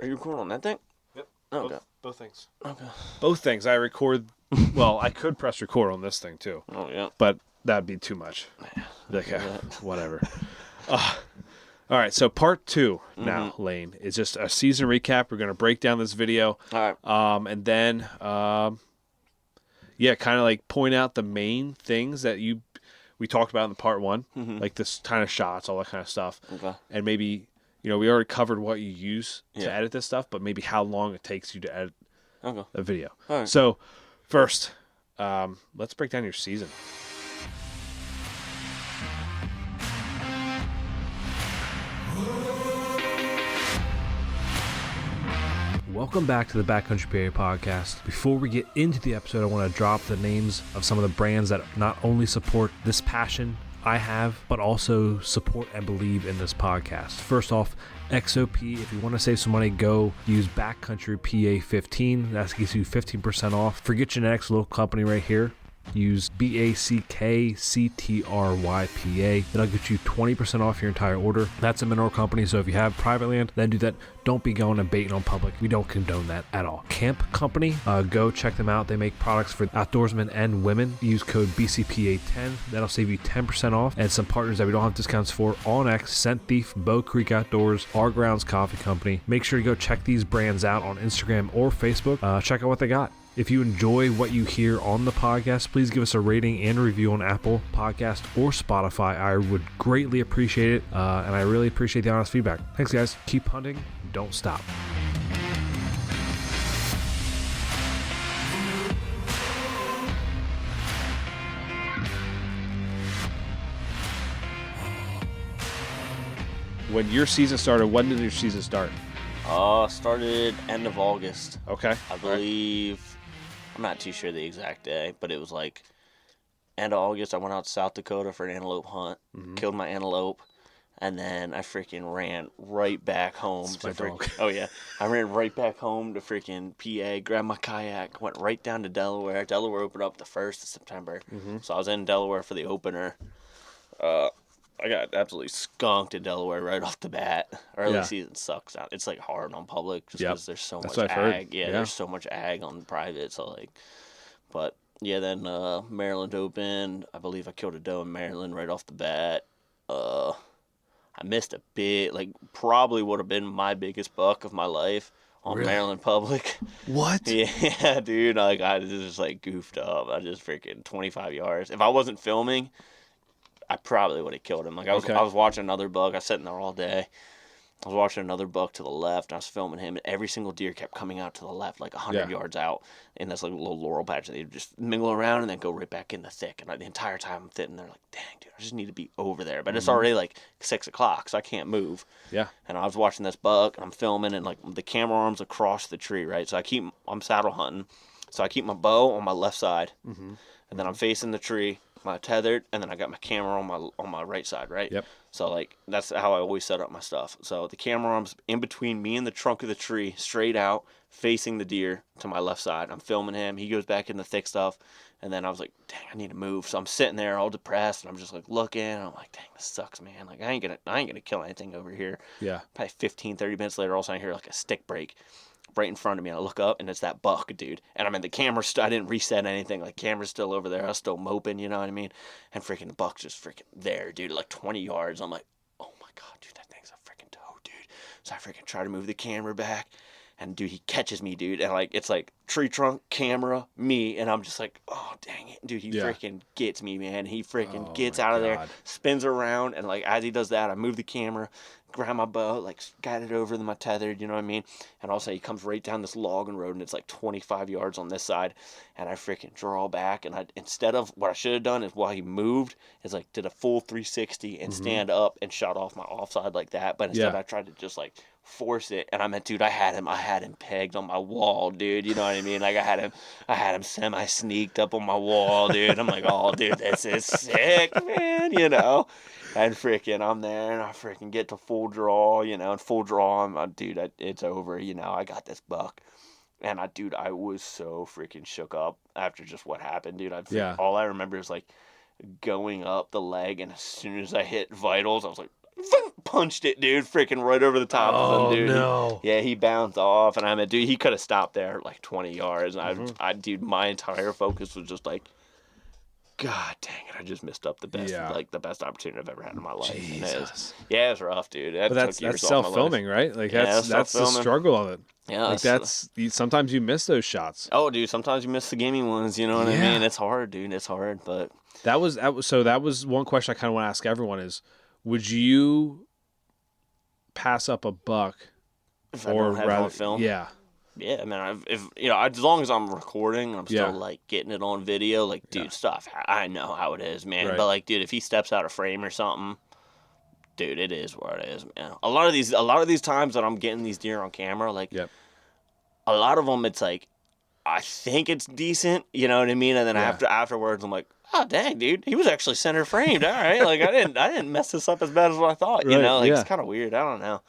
Are you recording on that thing? Yep. Okay. Both things. Okay. Both things. I record. Well, I could press record on this thing too, Oh, yeah. but that'd be too much. Like, whatever. All right. So part 2 now, Lane, is just a season recap. We're going to break down this video. All right. And then, yeah, kind of like point out the main things that we talked about in the part 1, like this kind of shots, all that kind of stuff. Okay. And maybe, we already covered what you use to Yeah. edit this stuff, but maybe how long it takes you to edit Okay. a video. All right. So, first, let's break down your season. Welcome back to the Backcountry PA podcast. Before we get into the episode, I want to drop the names of some of the brands that not only support this passion I have, but also support and believe in this podcast. First off, XOP. If you want to save some money, go use Backcountry PA 15. That gives you 15% off. Forget Genetics, local company right here. Use BACKCTRYPA. That'll get you 20% off your entire order. That's a mineral company, so if you have private land, then do that. Don't be going and baiting on public. We don't condone that at all. Camp Company, go check them out. They make products for outdoorsmen and women. Use code BCPA10. That'll save you 10% off. And some partners that we don't have discounts for: On X, Scent Thief, Bow Creek Outdoors, Our Grounds Coffee Company. Make sure you go check these brands out on Instagram or Facebook. Check out what they got. If you enjoy what you hear on the podcast, please give us a rating and review on Apple Podcast or Spotify. I would greatly appreciate it, and I really appreciate the honest feedback. Thanks, guys. Keep hunting. Don't stop. When your season started, when did your season start? Started end of August. Okay. I believe. I'm not too sure the exact day, but it was like end of August. I went out to South Dakota for an antelope hunt, killed my antelope, and then I freaking ran right back home. Oh, yeah. I ran right back home to freaking PA, grabbed my kayak, went right down to Delaware. Delaware opened up the 1st of September, so I was in Delaware for the opener. I got absolutely skunked in Delaware right off the bat. Early season sucks out. It's like hard on public just because there's so much ag. Yeah, there's so much ag on private. So but yeah, then Maryland opened. I believe I killed a doe in Maryland right off the bat. I missed a bit, probably would have been my biggest buck of my life on Maryland public. What? Yeah, dude. I just goofed up. I just freaking 25 yards. If I wasn't filming, I probably would have killed him. I was watching another buck. I was sitting there all day. I was watching another buck to the left. And I was filming him, and every single deer kept coming out to the left, 100 yards out in this little laurel patch. They would just mingle around and then go right back in the thick. And the entire time I'm sitting there dang, dude, I just need to be over there. But it's already 6 o'clock, so I can't move. Yeah. And I was watching this buck, and I'm filming, and the camera arm's across the tree, right? So I'm saddle hunting, so I keep my bow on my left side, and then I'm facing the tree. My tethered, and then I got my camera on my right side, right? Yep. So that's how I always set up my stuff. So the camera arm's in between me and the trunk of the tree, straight out, facing the deer to my left side. I'm filming him. He goes back in the thick stuff, and then I was like, dang, I need to move. So I'm sitting there all depressed, and I'm just looking, and I'm like, dang, this sucks, man. I ain't gonna kill anything over here. Yeah. Probably 15, 30 minutes later, all of a sudden I hear a stick break right in front of me, and I look up, and it's that buck, dude. And I mean, the camera, I didn't reset anything. Camera's still over there. I was still moping, you know what I mean? And freaking the buck's just freaking there, dude, 20 yards. I'm like, oh my God, dude, that thing's a freaking doe, dude. So I freaking try to move the camera back, and dude, he catches me, dude. And it's tree trunk, camera, me, and I'm just oh, dang it. Dude, he freaking gets me, man. He freaking gets out of there, spins around, and as he does that, I move the camera, grab my bow, got it over my tethered, you know what I mean? And also he comes right down this logging road, and it's 25 yards on this side, and I freaking draw back, and instead of what I should have done is while he moved is did a full 360 and stand up and shot off my offside like that, but instead I tried to just force it, and I meant, dude, I had him pegged on my wall, dude, you know what I mean? I had him semi-sneaked up on my wall, dude. I'm like, oh, dude, this is sick, man, you know? And freaking, I'm there, and I freaking get to full draw, and full draw, dude, it's over, I got this buck. And I was so freaking shook up after just what happened, dude. All I remember is going up the leg, and as soon as I hit vitals, I was like, punched it, dude, freaking right over the top of him, dude. No. Yeah, he bounced off, and I mean, dude, he could have stopped there at like 20 yards. And dude, my entire focus was just like, God dang it! I just missed up the best, like the best opportunity I've ever had in my life. Jesus. It was rough, dude. But that's self-filming, right? Like that's the struggle of it. Yeah, like that's sometimes you miss those shots. Oh, dude, sometimes you miss the gamey ones. You know what I mean? It's hard, dude. It's hard, but that was one question I kind of want to ask everyone is, would you pass up a buck if I don't have it on film? Yeah. Yeah, man. If as long as I'm recording, I'm still like getting it on video. Like, dude, stuff. I know how it is, man. Right. But like, dude, if he steps out of frame or something, dude, it is what it is, man. A lot of these times that I'm getting these deer on camera, like, a lot of them, it's like, I think it's decent. You know what I mean? And then afterwards, I'm like, oh dang, dude, he was actually center framed. All right, like I didn't mess this up as bad as what I thought. Right. You know, like it's kind of weird. I don't know.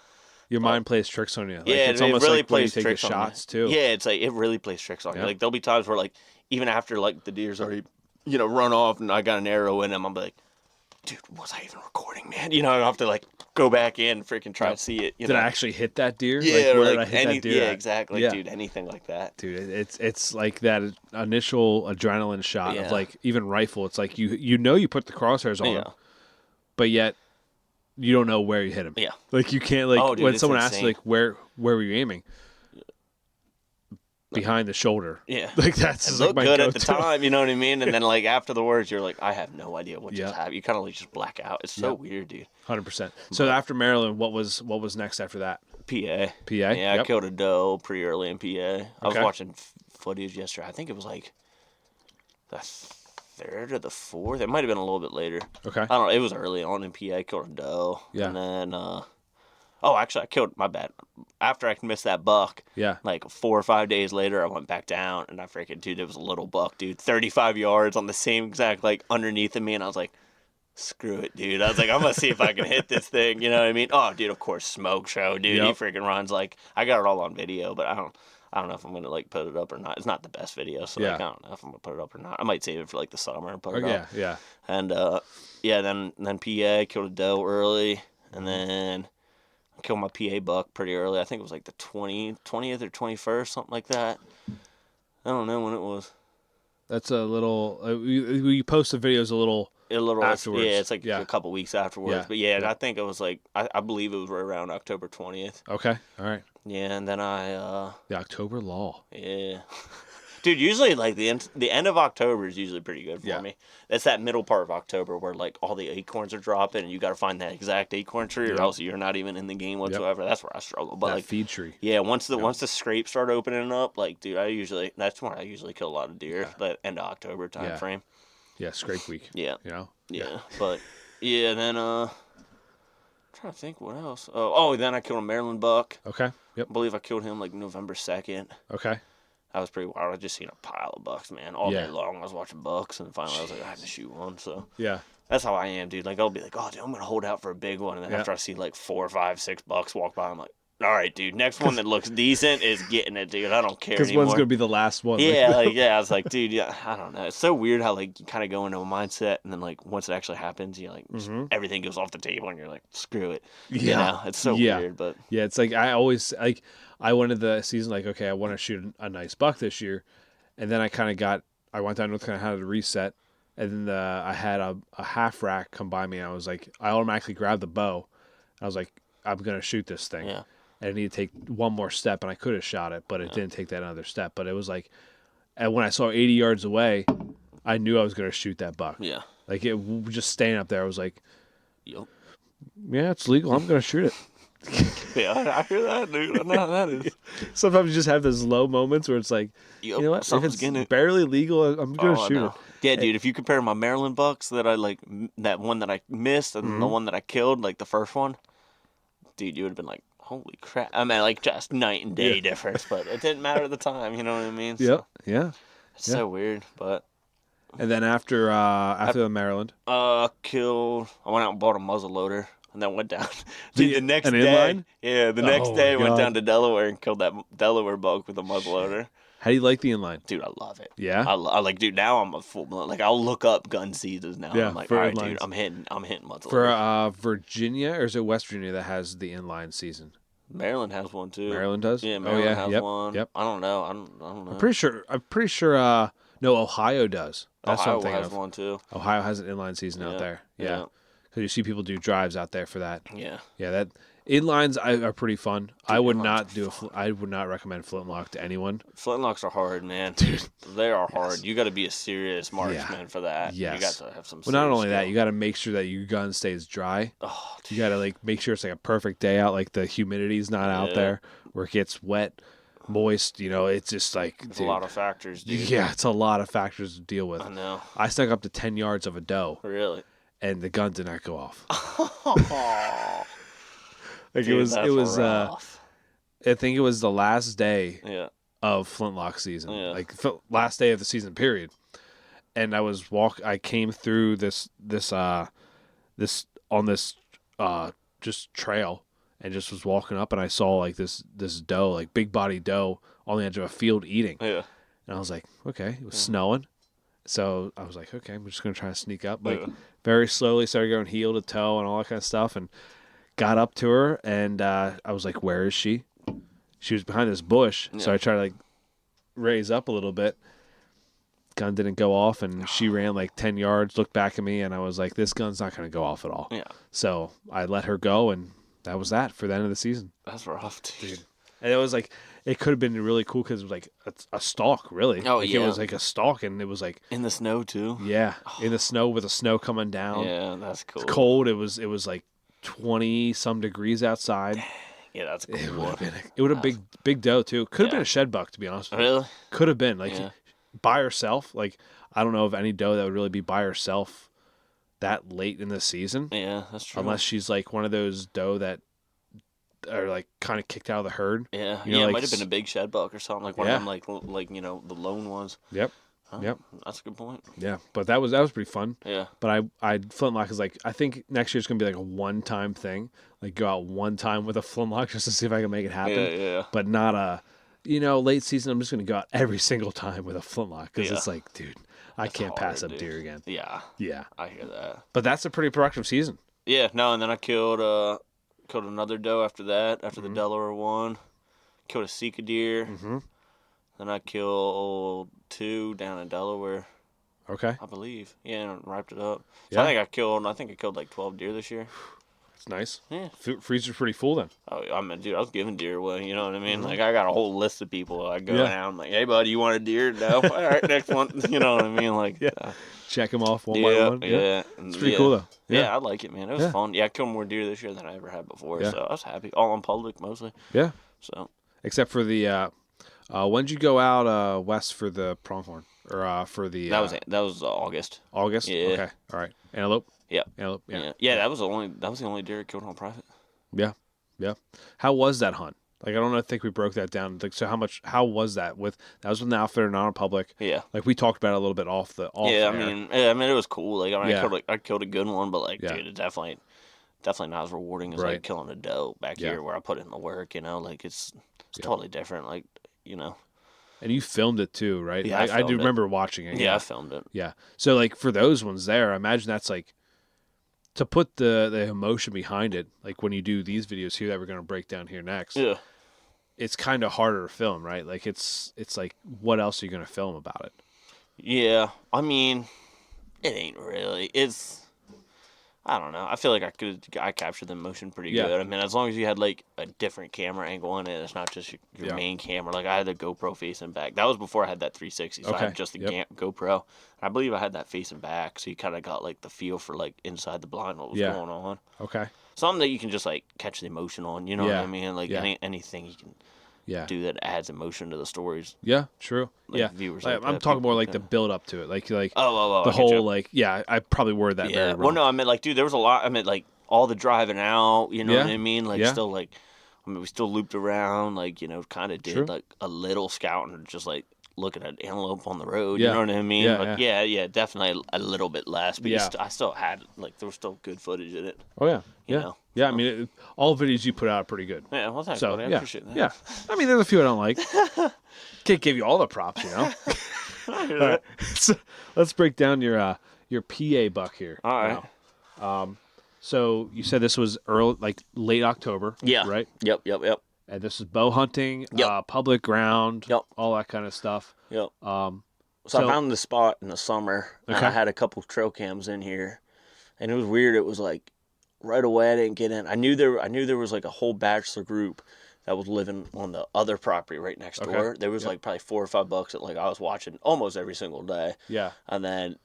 Your mind plays tricks on you. Like, it's almost really like plays when you take tricks the shots too. Yeah, it's like it really plays tricks on you. Like there'll be times where like even after like the deer's already run off and I got an arrow in him, I'm like, dude, was I even recording, man? I have to like go back in, and freaking try to see it. Did I actually hit that deer? Yeah, like, where did I hit that deer? Yeah, exactly, dude. Anything like that, dude. It's like that initial adrenaline shot of like even rifle. It's like you put the crosshairs on him, but yet you don't know where you hit him. Yeah, like you can't dude, when someone asks like where were you aiming? Behind the shoulder. Yeah. Like that's just look like my good go-to. at the time, you know what I mean? And then like after the words, you're like, I have no idea what just happened. You kind of like just black out. It's so weird, dude. 100%. So after Maryland, what was next after that? PA. PA? Yeah, I killed a doe pretty early in PA. I was watching footage yesterday. I think it was like the 3rd or the 4th. It might have been a little bit later. Okay. I don't know. It was early on in PA. I killed a doe. Yeah. And then actually, I killed my bad. After I missed that buck, like 4 or 5 days later, I went back down, and I freaking, dude, it was a little buck, dude, 35 yards on the same exact, like, underneath of me, and I was like, screw it, dude. I was like, I'm going to see if I can hit this thing, you know what I mean? Oh, dude, of course, smoke show, dude. He freaking runs, like, I got it all on video, but I don't know if I'm going to, like, put it up or not. It's not the best video, so, like, I don't know if I'm going to put it up or not. I might save it for, like, the summer and put it up. Yeah. And, then PA, killed a doe early, and then killed my PA buck pretty early. I think it was like the 20th or 21st, something like that. I don't know when it was. That's a little. You post the videos a little afterwards. Yeah, it's like a couple weeks afterwards. Yeah. But I think it was like I believe it was right around October 20th. Okay, all right. Yeah, and then the October law. Yeah. Dude, usually like the end of October is usually pretty good for me. That's that middle part of October where like all the acorns are dropping and you got to find that exact acorn tree or else you're not even in the game whatsoever. That's where I struggle. But that like feed tree. Yeah, once the scrapes start opening up, like dude, that's when I usually kill a lot of deer. The end of October time frame. Yeah, scrape week. Yeah. Yeah. But then I'm trying to think what else. Then I killed a Maryland buck. Okay. Yep. I believe I killed him like November 2nd. Okay. That was pretty wild. I just seen a pile of bucks, man, all day long. I was watching bucks, and finally I was like, I have to shoot one. So that's how I am, dude. Like I'll be like, oh, dude, I'm gonna hold out for a big one, and then after I see like 4, 5, 6 bucks walk by, I'm like, all right, dude, next one that looks decent is getting it, dude. I don't care anymore. Because one's gonna be the last one. Yeah, I was like, dude, I don't know. It's so weird how like you kind of go into a mindset, and then like once it actually happens, you're like everything goes off the table, and you're like, screw it. You know? It's so weird, but it's like I always like. I went into the season like, okay, I want to shoot a nice buck this year. And then I went down with kind of how to reset. And then I had a half rack come by me. And I was like, I automatically grabbed the bow. I was like, I'm going to shoot this thing. Yeah. And I need to take one more step. And I could have shot it, but it didn't take that another step. But it was like, and when I saw 80 yards away, I knew I was going to shoot that buck. Yeah. Like it just staying up there. I was like, yep. Yeah, it's legal. I'm going to shoot it. Yeah, I hear that, dude. I know how that is. Sometimes you just have those low moments where it's like, you know what? If it's barely legal, I'm going to shoot it. Yeah, dude, if you compare my Maryland bucks that I like, that one that I missed and the one that I killed, like the first one, dude, you would have been like, holy crap. I mean, like just night and day difference, but it didn't matter at the time, you know what I mean? So, yeah. It's so weird, but. And then after the Maryland? I went out and bought a muzzle loader. And then went down. Dude, the next day. Inline? Yeah, the next day I went down to Delaware and killed that Delaware buck with a muzzleloader. How do you like the inline? Dude, I love it. Yeah? I like, dude, now I'm a full, like, I'll look up gun seasons now. Yeah, and I'm like, for all right, inlines. dude, I'm hitting muzzleloader. For Virginia, or is it West Virginia that has the inline season? Maryland has one too. Maryland does? Yeah, Maryland has yep, one. Yep. I don't know. I don't know. I'm pretty sure no, Ohio does. That's Ohio something has one too. Ohio has an inline season out there. Yeah. Because you see people do drives out there for that. Yeah. Yeah, that inlines are pretty fun. Dude, I would not I would not recommend flintlock to anyone. Flintlocks are hard, man. Dude, they are hard. You got to be a serious marksman for that. Yes. You got to have some. Well, not only skill. that, you got to make sure that your gun stays dry. Oh, dude. You got to like make sure it's like a perfect day out, like the humidity's not out there where it gets wet, moist. You know, it's just like it's a lot of factors, dude. Yeah, it's a lot of factors to deal with. I know. I stuck up to 10 yards of a doe. Really? And the gun did not go off. Like dude, it was rough. I think it was the last day of flintlock season. Yeah. Like last day of the season period. And I came through this just trail and just was walking up and I saw like this doe, like big body doe on the edge of a field eating. Yeah. And I was like, okay, it was snowing. So I was like, okay, I'm just going to try to sneak up. Like very slowly started going heel to toe and all that kind of stuff and got up to her and I was like, where is she? She was behind this bush. Yeah. So I tried to like raise up a little bit. Gun didn't go off and she ran like 10 yards, looked back at me and I was like, this gun's not going to go off at all. Yeah. So I let her go and that was that for the end of the season. That's rough, dude. And it was like, it could have been really cool because it was like a stalk, really. Oh, like, yeah. It was like a stalk, and it was like in the snow too. Yeah, in the snow with the snow coming down. Yeah, that's cool. It's cold. It was like 20-some degrees outside. Yeah, that's cool. It would have big doe too. Could have been a shed buck, to be honest with you. Really? Could have been like by herself. Like I don't know of any doe that would really be by herself that late in the season. Yeah, that's true. Unless she's like one of those doe that are like kind of kicked out of the herd. Yeah, you know, it like, might have been a big shed buck or something, like one of them, like you know, the lone ones. Yep. Yep. That's a good point. Yeah, but that was pretty fun. Yeah. But I flintlock is like, I think next year's gonna be like a one-time thing. Like go out one time with a flintlock just to see if I can make it happen. Yeah. But not a, late season. I'm just gonna go out every single time with a flintlock because it's like, dude, I can't pass up deer again. Yeah. Yeah. I hear that. But that's a pretty productive season. Yeah. No, and then I killed another doe after that. After the Delaware one, killed a Sika deer. Mm-hmm. Then I killed 2 down in Delaware. Okay. I believe. Yeah, and wrapped it up. So I think I killed like 12 deer this year. That's nice. Yeah. Freezer's pretty full then. Oh, I mean, dude, I was giving deer away. You know what I mean? Like, I got a whole list of people. I go down, like, hey, buddy, you want a deer? No. All right, next one. You know what I mean? Like, check them off one by one. Yeah. It's pretty cool, though. Yeah, I like it, man. It was fun. Yeah, I killed more deer this year than I ever had before, so I was happy. All in public, mostly. Yeah. So. Except for the, when did you go out west for the pronghorn? Or for the... That was August. August? Yeah. Okay. All right. Antelope? Yeah. Antelope, yeah. Yeah, that was the only deer I killed on private. Yeah. Yeah. How was that hunt? Like, I don't think we broke that down. Like, so how was that that was with an outfitter, not on public? Yeah. Like, we talked about it a little bit off air. I mean, it was cool. Like, I killed a good one, but like, dude, it's definitely not as rewarding as like killing a doe back here where I put in the work, like it's totally different. Like, And you filmed it too, right? Yeah, I do remember watching it. Yeah, I filmed it. Yeah. So like for those ones there, I imagine that's like to put the emotion behind it, like when you do these videos here that we're gonna break down here next. Yeah. It's kind of harder to film, right? Like it's like what else are you gonna film about it? Yeah, I mean, it ain't really. I don't know. I feel like I captured the emotion pretty good. I mean, as long as you had like a different camera angle in it, it's not just your main camera. Like I had the GoPro facing back. That was before I had that 360, so I had just the GoPro. I believe I had that facing back, so you kind of got like the feel for like inside the blind what was going on. Okay. Something that you can just like catch the emotion on. You know what I mean? Like anything you can. Do that adds emotion to the stories. Yeah, true. Like viewers. Like I'm talking more like the build up to it, like the I whole like I probably worded that very wrong. Well, no, I meant like, dude, there was a lot. I meant like all the driving out. You know what I mean? Like still like, I mean, we still looped around. Like kind of did like a little scouting, just like looking at antelope on the road. Yeah. You know what I mean? Yeah, Like, yeah, definitely a little bit less, but I still had like there was still good footage in it. Oh yeah, you know? yeah. I mean, all videos you put out are pretty good. Yeah, well, thanks, So buddy. I yeah, appreciate that. yeah. I mean, there's a few I don't like. Can't give you all the props, you know. All right, so let's break down your PA buck here. All right. Now. So you said this was late October. Yeah. Right. Yep. And this is bow hunting, Yep. Public ground, Yep. all that kind of stuff. Yep. So I found the spot in the summer, and I had a couple trail cams in here, and it was weird. It was like right away I didn't get in. I knew there was like a whole bachelor group that was living on the other property right next door. There was like probably 4 or 5 bucks that like I was watching almost every single day. Yeah. And then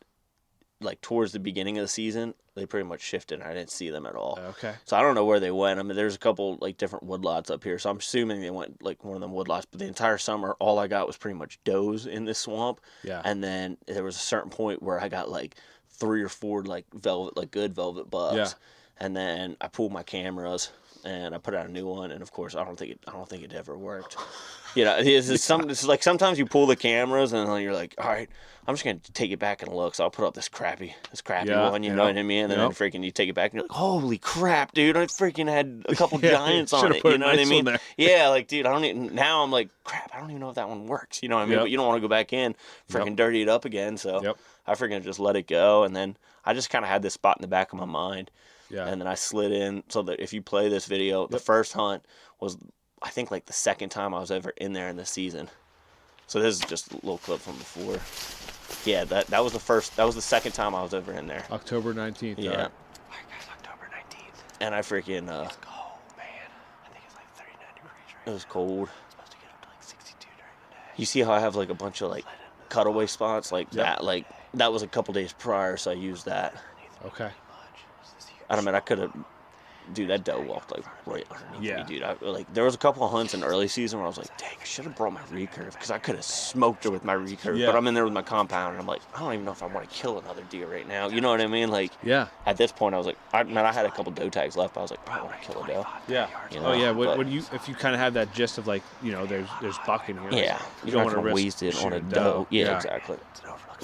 like towards the beginning of the season, they pretty much shifted, and I didn't see them at all. Okay. So I don't know where they went. I mean, there's a couple like different woodlots up here, so I'm assuming they went like one of them woodlots. But the entire summer, all I got was pretty much does in this swamp. Yeah. And then there was a certain point where I got like 3 or 4 like good velvet bucks. Yeah. And then I pulled my cameras and I put out a new one, and of course I don't think it ever worked. It's like sometimes you pull the cameras and then you're like, all right, I'm just gonna take it back and look. So I'll put up this crappy one, you know what I mean? And then freaking you take it back and you're like, holy crap, dude! I freaking had a couple giants on it. You know what I mean? Yeah, like dude, now I'm like, crap, I don't even know if that one works. You know what I mean? But you don't want to go back in, freaking dirty it up again. So I freaking just let it go, and then I just kind of had this spot in the back of my mind. Yeah. And then I slid in so that if you play this video, the first hunt was, I think, like the second time I was ever in there in the season. So this is just a little clip from before. Yeah, that was the second time I was ever in there. October 19th. Yeah. Right. All right, guys, October 19th. And I freaking it's cold, man. I think it's like 39 degrees right now. It was cold. It's supposed to get up to like 62 during the day. You see how I have like a bunch of like cutaway spots like that? Like that was a couple days prior, so I used that. Okay. I mean, I could have, dude, that doe walked like right underneath me, dude. There was a couple of hunts in early season where I was like, dang, I should have brought my recurve because I could have smoked her with my recurve. Yeah. But I'm in there with my compound, and I'm like, I don't even know if I want to kill another deer right now. You know what I mean? Like, at this point, I was like, I had a couple doe tags left. But I was like, I want to kill a doe. Yeah. You know? If you kind of have that gist of like, there's buck in here. Yeah. You don't want to waste it on a doe. Yeah, exactly.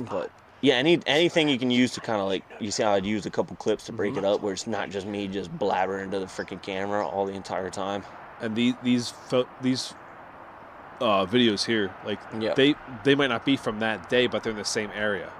But. Yeah, anything you can use to kind of like, you see how I'd used a couple clips to break it up where it's not just me just blabbering into the freaking camera all the entire time. And these videos here, like they might not be from that day, but they're in the same area,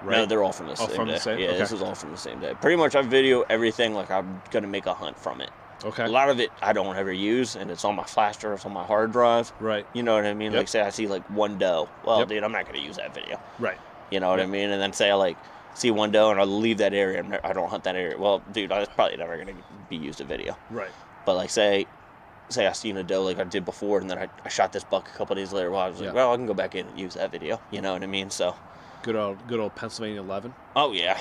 right? No, they're all from the same day. Yeah, this is all from the same day. Pretty much I video everything like I'm going to make a hunt from it. Okay. A lot of it I don't ever use, and it's on my flash drive, it's on my hard drive. Right. You know what I mean? Like say I see like one doe. Well, dude, I'm not going to use that video. Right. You know what I mean? And then say I like see one doe and I'll leave that area and I don't hunt that area. Well, dude, that's probably never going to be used a video. Right. But like say I seen a doe like I did before, and then I shot this buck a couple days later. Well, I was like, well, I can go back in and use that video. You know what I mean? So. Good old Pennsylvania 11. Oh yeah.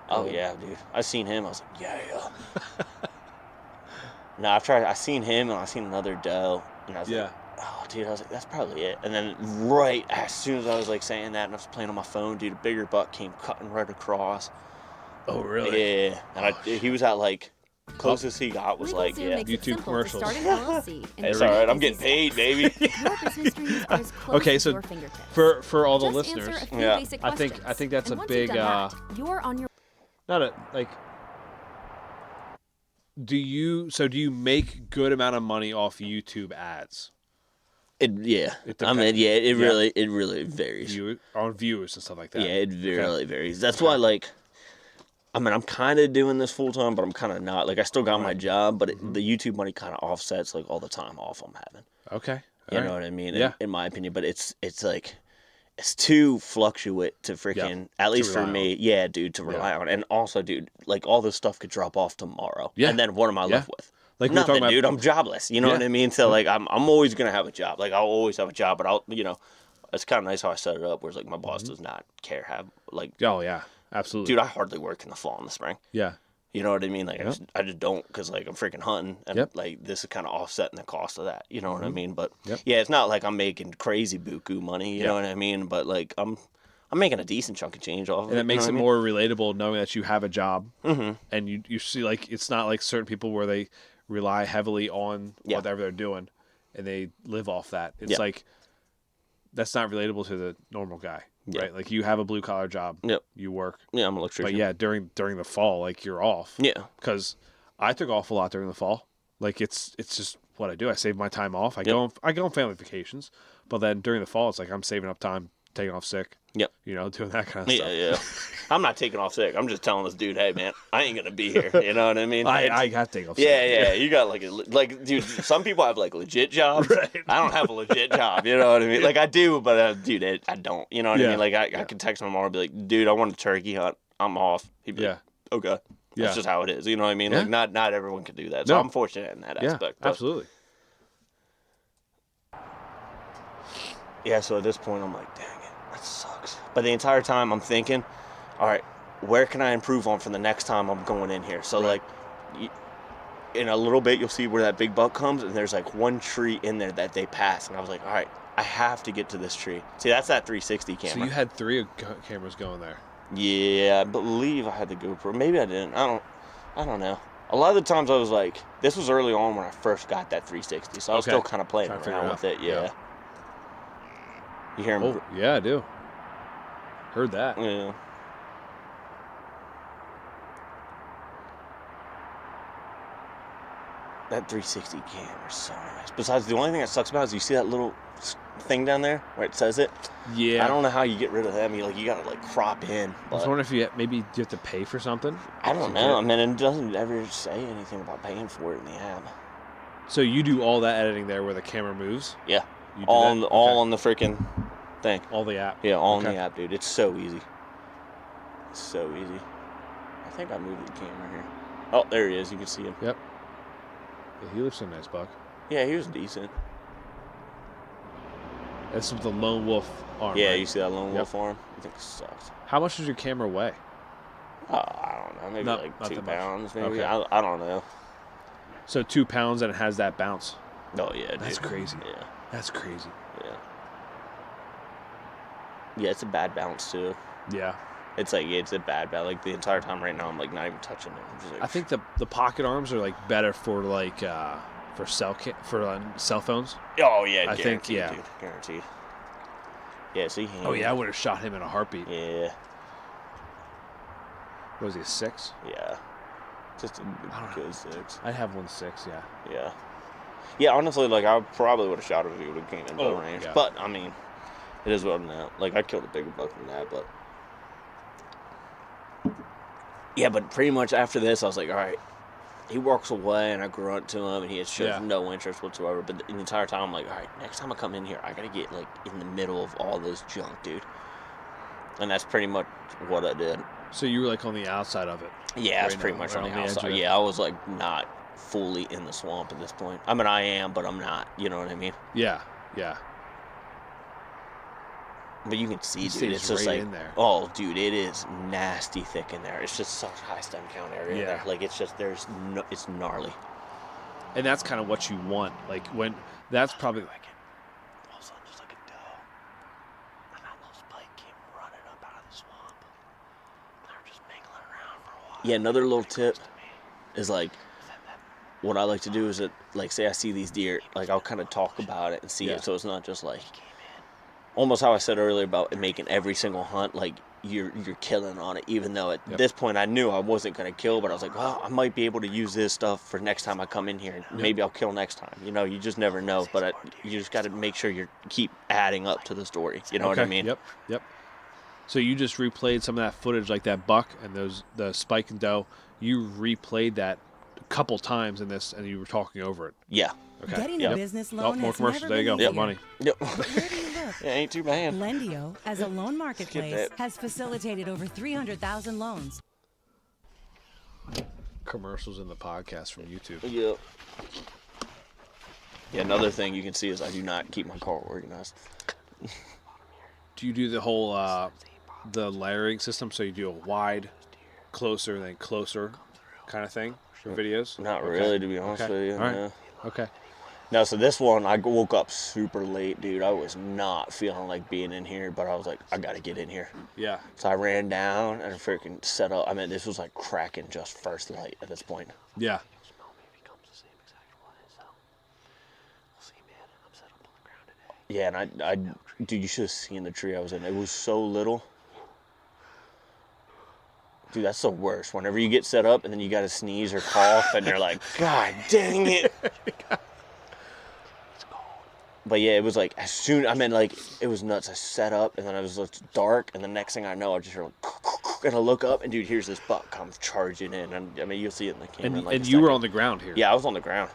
Oh yeah, dude. I seen him. I was like, yeah. No, I seen him and I seen another doe, and I was like, oh, dude, I was like, that's probably it. And then right as soon as I was like saying that, and I was playing on my phone, dude, a bigger buck came cutting right across. Oh, really? Yeah. And he was at like, closest he got was like, YouTube commercials. It's all right. I'm getting paid, baby. Okay, so for all the listeners, I think that's a big. You're on your. Not a like. Do you make good amount of money off YouTube ads? It really varies. On viewers and stuff like that. Yeah, it really varies. That's why, like, I mean, I'm kind of doing this full time, but I'm kind of not. Like, I still got my job, but the YouTube money kind of offsets like all the time off I'm having. Okay. You know what I mean? In my opinion, but it's like. It's too fluctuate to freaking, at least for me, dude, to rely on. And also, dude, like, all this stuff could drop off tomorrow. Yeah. And then what am I left with? Like nothing, dude. I'm jobless. You know what I mean? So, like, I'm always going to have a job. Like, I'll always have a job, but it's kind of nice how I set it up where it's like my boss does not care Oh, yeah. Absolutely. Dude, I hardly work in the fall and the spring. Yeah. You know what I mean? Like, I just don't, because, like, I'm freaking hunting, and, like, this is kind of offsetting the cost of that. You know what I mean? But, yeah, it's not like I'm making crazy buku money, you know what I mean? But, like, I'm making a decent chunk of change off of it. And it makes it more relatable knowing that you have a job, and you see, like, it's not like certain people where they rely heavily on whatever they're doing, and they live off that. It's like, that's not relatable to the normal guy, Yeah. right? Like you have a blue collar job. Yep. You work. Yeah, I'm an electrician. But yeah, during the fall, like you're off. Yeah. Because I took off a lot during the fall. Like it's just what I do. I save my time off. I go on family vacations, but then during the fall, it's like I'm saving up time, taking off sick. Yep. You know, doing that kind of stuff. Yeah. I'm not taking off sick. I'm just telling this dude, hey man, I ain't gonna be here. You know what I mean? I got to take off sick. Yeah. You got like dude. Some people have like legit jobs. Right. I don't have a legit job. You know what I mean? Like I do, but dude, I don't. You know what I mean? Like I can text my mom and be like, dude, I want a turkey hunt. I'm off. He'd be like, okay. That's just how it is. You know what I mean? Like not everyone can do that. So I'm fortunate in that aspect. Yeah, absolutely. Yeah, so at this point, I'm like, dang it, that sucks. But the entire time, I'm thinking, all right, where can I improve on for the next time I'm going in here? So, like, in a little bit, you'll see where that big buck comes, and there's, like, one tree in there that they pass. And I was like, all right, I have to get to this tree. See, that's that 360 camera. So you had 3 cameras going there. Yeah, I believe I had the GoPro. Maybe I didn't. I don't know. A lot of the times I was like, this was early on when I first got that 360, so I was still kind of playing around with it. Yeah. You hear him? Oh, yeah, I do. Heard that. Yeah. That 360 camera is so nice. Besides, the only thing that sucks about it is you see that little thing down there where it says it? Yeah. I don't know how you get rid of them. You gotta like crop in. I was wondering if you have to pay for something. I don't know. I mean, it doesn't ever say anything about paying for it in the app. So you do all that editing there where the camera moves? Yeah. You do all on the freaking thing. All the app. Yeah, all in the app, dude. It's so easy. It's so easy. I think I moved the camera here. Oh, there he is. You can see him. Yep. Yeah, he looks a nice buck. Yeah, he was decent. That's with the lone wolf arm. Yeah, right? you see that lone wolf arm? I think it sucks. How much does your camera weigh? I don't know. Maybe like 2 pounds, maybe. Okay. I don't know. So 2 pounds and it has that bounce. Oh, yeah, dude. That's crazy. Yeah. That's crazy. Yeah. Yeah, it's a bad bounce, too. Yeah. It's like, it's a bad bounce. Like, the entire time right now, I'm, like, not even touching it. I'm just like, I think the pocket arms are, like, better for, like, for cell phones. Oh, yeah, I think, dude. Guaranteed. Yeah, so he Oh, yeah, I would have shot him in a heartbeat. Yeah. What was he, a 6? Yeah. Just a good 6. I'd have 1.6, yeah. Yeah. Yeah, honestly, like, I probably would have shot him if he would have came in bow range. Yeah. But, I mean, it is what it is. Like, I killed a bigger buck than that, but... Yeah, but pretty much after this, I was like, all right. He walks away, and I grunt to him, and he shows no interest whatsoever. But the entire time, I'm like, all right, next time I come in here, I got to get, like, in the middle of all this junk, dude. And that's pretty much what I did. So you were, like, on the outside of it? Yeah, I was pretty much on the outside. Yeah, I was, like, not fully in the swamp at this point. I mean, I am, but I'm not. You know what I mean? Yeah, yeah. But you can see, dude, it's just like, in there. Oh, dude, it is nasty thick in there. It's just such high stem count area in there. Like, it's just, it's gnarly. And that's kind of what you want. Like, when, that's probably like, all of a sudden, just like a doe. And that little spike came running up out of the swamp. They were just mingling around for a while. Yeah, another little tip is, like, what I like to do is that, like, say I see these deer, like, I'll kind of talk about it and see it, so it's not just like, almost how I said earlier about making every single hunt, like, you're killing on it, even though at this point I knew I wasn't going to kill, but I was like, well, I might be able to use this stuff for next time I come in here, and maybe I'll kill next time. You know, you just never know, but you just got to make sure you keep adding up to the story. You know what I mean? Yep. So you just replayed some of that footage, like that buck and the spike and doe. You replayed that a couple times in this, and you were talking over it. Yeah. Okay. Getting a business loan more has commercials. never There you go. been More easier. money. Yep. But where do you look? It ain't too bad. Lendio, as a loan marketplace, that. has facilitated over 300,000 loans. Commercials in the podcast from YouTube. Yep. Yeah, another thing you can see is I do not keep my car organized. Do you do the whole the layering system? So you do a wide, closer, then closer kind of thing for videos? Not really, to be honest with you. All right. No. Okay. No, so this one, I woke up super late, dude. I was not feeling like being in here, but I was like, I got to get in here. Yeah. So I ran down and freaking set up. I mean, this was like cracking just first light at this point. Yeah. Maybe comes the same exact way, so we'll see, man. I'm set up on the ground today. Yeah, and dude, you should have seen the tree I was in. It was so little. Dude, that's the worst. Whenever you get set up and then you got to sneeze or cough and you're like, God dang it. But yeah, it was like as soon, it was nuts. I set up and then it was dark and the next thing I know, I just hear like, and I look up and dude, here's this buck comes charging in. And I mean, you'll see it in the camera. And you were on the ground here. Yeah, I was on the ground.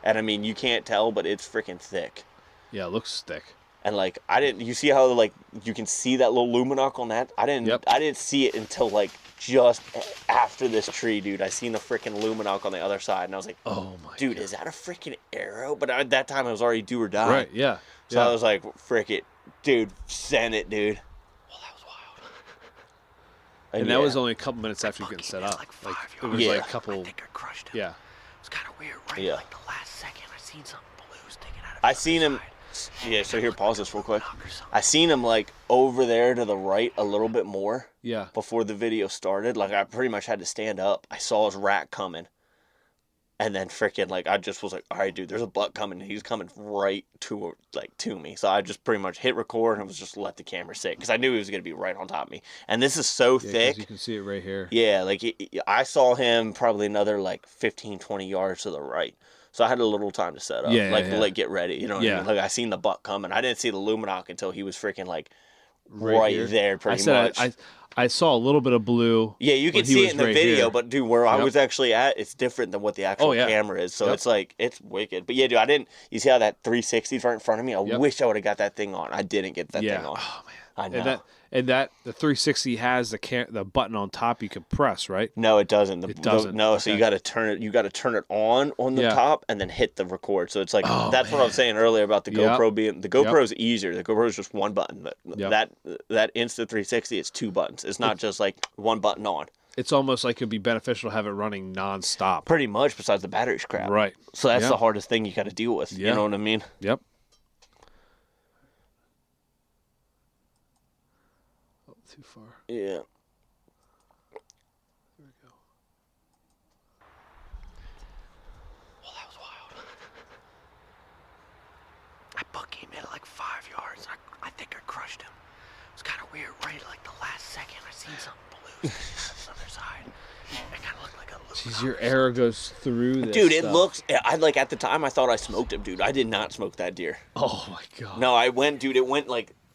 And I mean, you can't tell, but it's freaking thick. Yeah, it looks thick. And like, you see how like, you can see that little luminoc on that? I didn't see it until like just after this tree, dude. I seen the freaking luminoc on the other side and I was like, oh my dude, God. is that a freaking arrow? But at that time I was already do or die. Right, yeah. So I was like, frick it. Dude, send it, dude. Well, that was wild. And that was only a couple minutes after you getting set up. Like it was like a couple. I think I crushed him. Yeah. It was kind of weird, right? Yeah. Like the last second, I seen something blue sticking out of I seen him. Yeah, so here, pause this real quick. I seen him like over there to the right a little bit more. Yeah. Before the video started, like I pretty much had to stand up. I saw his rack coming, and then freaking like I just was like, all right, dude, there's a buck coming. He's coming right to me. So I just pretty much hit record and was just let the camera sit because I knew he was gonna be right on top of me. And this is so thick. You can see it right here. Yeah, like I saw him probably another like 15, 20 yards to the right. So I had a little time to set up, like get ready, you know what I mean? Like I seen the buck coming. I didn't see the luminoc until he was freaking like right there pretty much. I saw a little bit of blue. Yeah, you can see it in the video, here. But dude, where I was actually at, it's different than what the actual camera is. So it's like, it's wicked. But yeah, dude, you see how that 360 is right in front of me? I wish I would have got that thing on. I didn't get that thing on. Oh, man. I know. And the 360 has the button on top you can press, right? No, it doesn't. It doesn't. No, so you got to turn it. You got to turn it on the top and then hit the record. So it's like that's what I was saying earlier about the GoPro being the GoPro is easier. The GoPro is just one button. That Insta 360 it's two buttons. It's not just like one button on. It's almost like it'd be beneficial to have it running nonstop. Pretty much, besides the battery's crap. Right. So that's the hardest thing you got to deal with. You know what I mean? Yep. Too far. Yeah. There we go. Well, that was wild. That buck came in at like 5 yards. I think I crushed him. It was kind of weird, right? Like the last second, I seen something blue sticking out the other side. It kind of looked like a luminoc. Jeez, your arrow goes through this Dude, it stuff. looks... at the time, I thought I smoked him, dude. I did not smoke that deer. Oh, my God. No,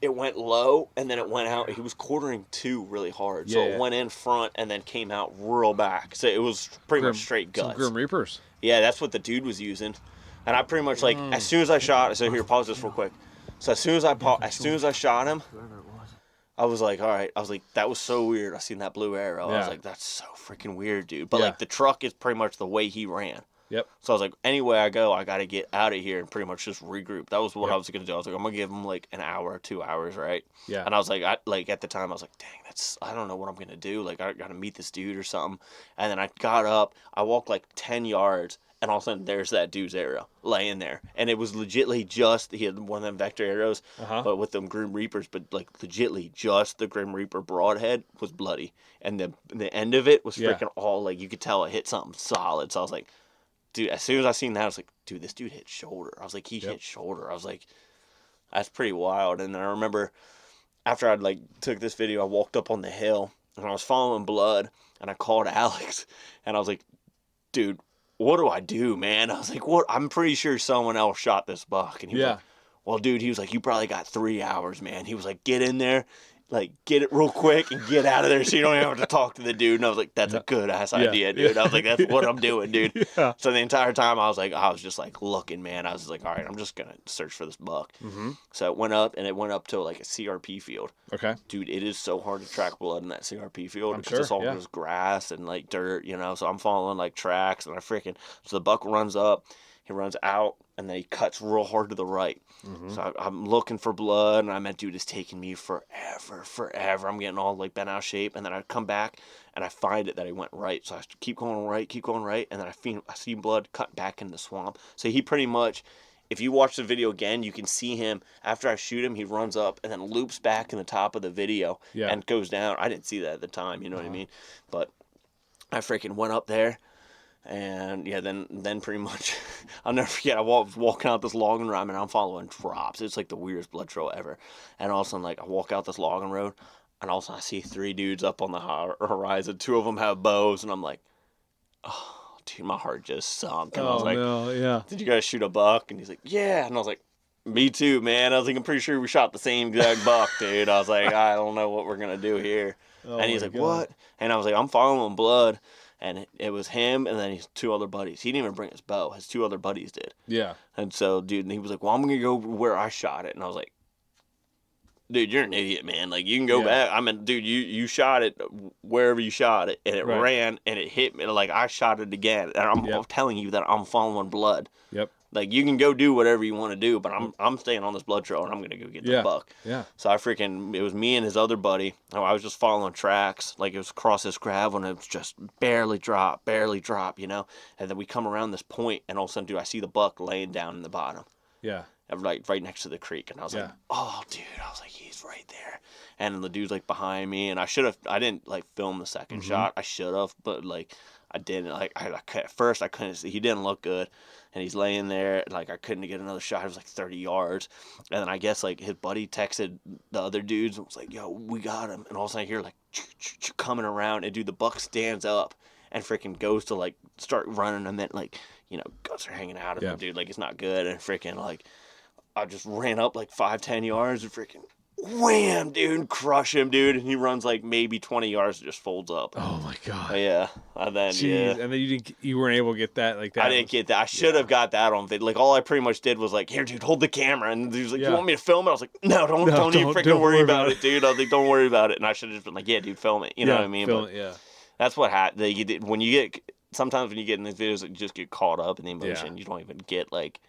it went low, and then it went out. He was quartering two really hard. So it went in front and then came out real back. So it was pretty much straight guts. Some Grim Reapers. Yeah, that's what the dude was using. And I pretty much, as soon as I shot... So here, pause this real quick. So as soon as I shot him, I was like, all right. I was like, that was so weird. I seen that blue arrow. I was like, that's so freaking weird, dude. But, like, the truck is pretty much the way he ran. Yep. So I was like, anywhere I go, I got to get out of here and pretty much just regroup. That was what I was going to do. I was like, I'm going to give him like an hour, 2 hours, right? Yeah. And I was like, at the time, I was like, dang, I don't know what I'm going to do. Like, I got to meet this dude or something. And then I got up, I walked like 10 yards, and all of a sudden, there's that dude's arrow laying there. And it was legitly he had one of them vector arrows, but with them Grim Reapers, but like legitly just the Grim Reaper broadhead was bloody. And the end of it was freaking all like, you could tell it hit something solid. So I was like, dude, as soon as I seen that, I was like, dude, this dude hit shoulder. I was like, he hit shoulder. I was like, that's pretty wild. And then I remember after I'd like took this video, I walked up on the hill and I was following blood and I called Alex and I was like, dude, what do I do, man? I was like, what? I'm pretty sure someone else shot this buck. And he was like, well, dude, he was like, you probably got 3 hours, man. He was like, get in there. Like, get it real quick and get out of there so you don't even have to talk to the dude. And I was like, that's a good-ass idea, dude. I was like, that's what I'm doing, dude. So the entire time, I was just, like, looking, man. I was like, all right, I'm just going to search for this buck. So it went up, and it went up to, like, a CRP field. Okay. Dude, it is so hard to track blood in that CRP field because it's all just grass and, like, dirt, you know. So I'm following, like, tracks, and so the buck runs up. He runs out, and then he cuts real hard to the right. So I'm looking for blood, and I meant, dude, it's taking me forever. I'm getting all, like, bent out of shape, and then I come back, and I find it that he went right. So I keep going right, and then I see blood cut back in the swamp. So he pretty much, if you watch the video again, you can see him, after I shoot him, he runs up, and then loops back in the top of the video, and goes down. I didn't see that at the time, you know what I mean? But I freaking went up there, And yeah, then pretty much, I'll never forget. I was walking out this logging road, and I'm following drops. It's like the weirdest blood trail ever. And all of a sudden, like I walk out this logging road, and all of a sudden I see 3 dudes up on the horizon. 2 of them have bows, and I'm like, oh, dude, my heart just sunk. And I was like, no, yeah. did you guys shoot a buck? And he's like, yeah. And I was like, me too, man. I was like, I'm pretty sure we shot the same exact buck, dude. I was like, I don't know what we're gonna do here. Oh, and he's like, God. what? And I was like, I'm following blood. And it was him and then his 2 other buddies. He didn't even bring his bow. His 2 other buddies did. Yeah. And so, dude, and he was like, well, I'm going to go where I shot it. And I was like, dude, you're an idiot, man. Like, you can go back. I mean, dude, you shot it wherever you shot it. And it ran and it hit me. Like, I shot it again. And I'm telling you that I'm following blood. Yep. Like, you can go do whatever you want to do, but I'm staying on this blood trail, and I'm going to go get the buck. Yeah. So it was me and his other buddy. I was just following tracks. Like, it was across this gravel, and it was just barely drop, you know? And then we come around this point, and all of a sudden, dude, I see the buck laying down in the bottom. Yeah. Like, right next to the creek. And I was like, oh, dude. I was like, he's right there. And then the dude's, like, behind me, and I didn't, like, film the second shot. I should have, but, like, I didn't. Like, at first, I couldn't see. He didn't look good. And he's laying there, like, I couldn't get another shot. It was like 30 yards. And then I guess, like, his buddy texted the other dudes and was like, yo, we got him. And all of a sudden I hear, like, coming around. And, dude, the buck stands up and freaking goes to, like, start running. And then, like, you know, guts are hanging out of him, dude. Like, it's not good. And freaking, like, I just ran up, like, 5-10 yards and freaking wham, dude, crush him, dude. And he runs, like, maybe 20 yards and just folds up. Oh, my God. But yeah. And then, And then you weren't able to get that like that. I didn't get that. I should have got that on video. Like, all I pretty much did was like, here, dude, hold the camera. And he was like, you want me to film it? I was like, no, don't even freaking worry about it, dude. I was like, don't worry about it. And I should have just been like, yeah, dude, film it. You know what I mean? Film it, yeah. That's what happened. Sometimes when you get in these videos, you just get caught up in the emotion. Yeah. You don't even get, like